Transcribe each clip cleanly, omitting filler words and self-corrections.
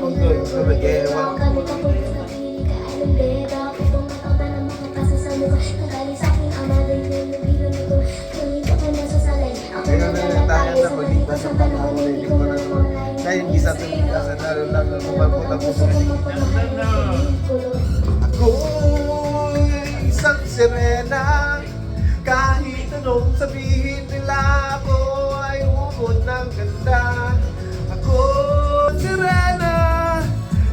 mong doon. Mag-ewan. Kaya na tayo na maglipas sa panahon na hindi ko na naman. Kaya hindi sa tuligas na lang ang umabot ang puso. Ako'y isang sirena. Kahit anong sabihin nila, ako ay umod ng ganda. Ako sirena.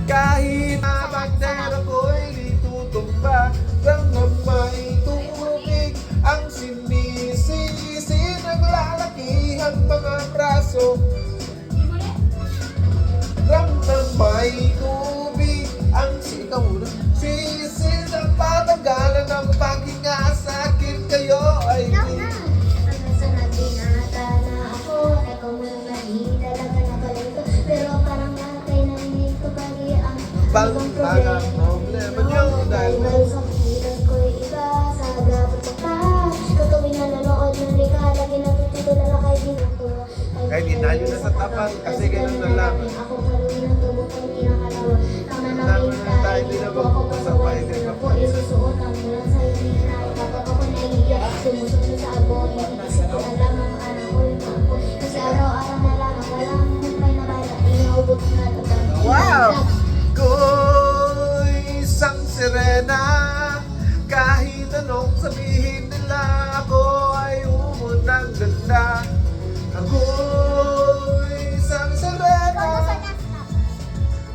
Kahit na bandera ko'y litutumba. Lang na may tubig ang sinisisi. Naglalaki ang mga braso. Lang na may tubig ang sikaw na sisi. Ang patagalan ng paghinga sa akin kayo ay mga problema nyo dahil kahit inayo na sa tapat kasi ganun na lang. Naman na tayo din na magpupasang paigrin pa po. Wow! Ko'y isang sirena. Kahit anong sabihin nila, ako ay umod ng ganda. Ako'y isang sirena.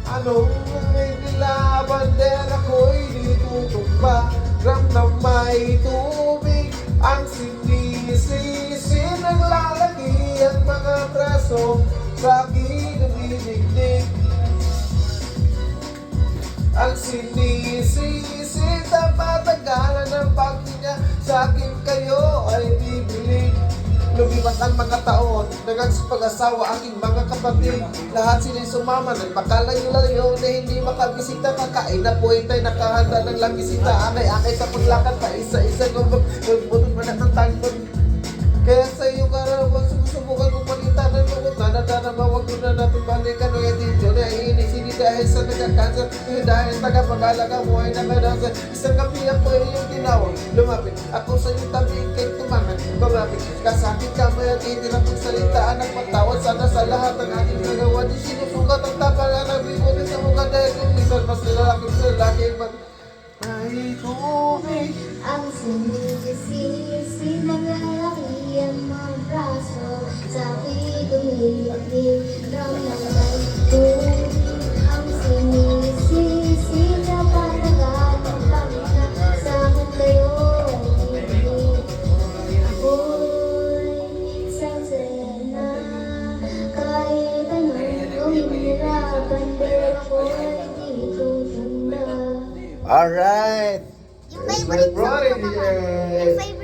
Anong may nila, bandera ko'y litutumba. Ram na may tubig ang sinisisi. Naglalaki ang mga braso sa aking nabibignig. Ang sinisisi sa patagalan ng paghinga sa akin kayo ay bibilig. Lumipas ang mga taon, nagpag-asawa aking mga kapatid. Lahat sila'y sumama, nagpakalayo-layo na hindi makabisita. Kakain na po itay, nakahanda ng lagisita. Akay-akay sa paglakad pa isa-isa. Nagbutot mo na ng tangkot. Kaya sa iyo karawan, sumusubukan kong palitan ng lungkot. Nanadana, wag na natin balikan. O yung dito na iinis, hindi dahil sa nagkakanser. Dahil tagapag-alaga mo ay nakadasa. Isang gabi ako ay iyong tinawag. Lumapit ako sa iyong tabi, kay tumangan. Kumapit, kasakit ka mo at hindi na pagsalitaan ng patawad. Sana sa lahat ng aking nagawa. Di sinusukat ang tapangan ng bibunin sa mukha. Dahil kung minsan mas lalaki sa lalaki. Ay tubig ang sinisisi, naglalaki ang mga braso sa aking tumilipig. Ramdaman ko ang sinisisi sa panagal ng pangita sa akin kayo ay ibig. Ako'y isang sirena, kahit anong humihirapan, pero ako'y hindi tutunda. Alright. Yung favorite song ko naman. Yes. Yung favorite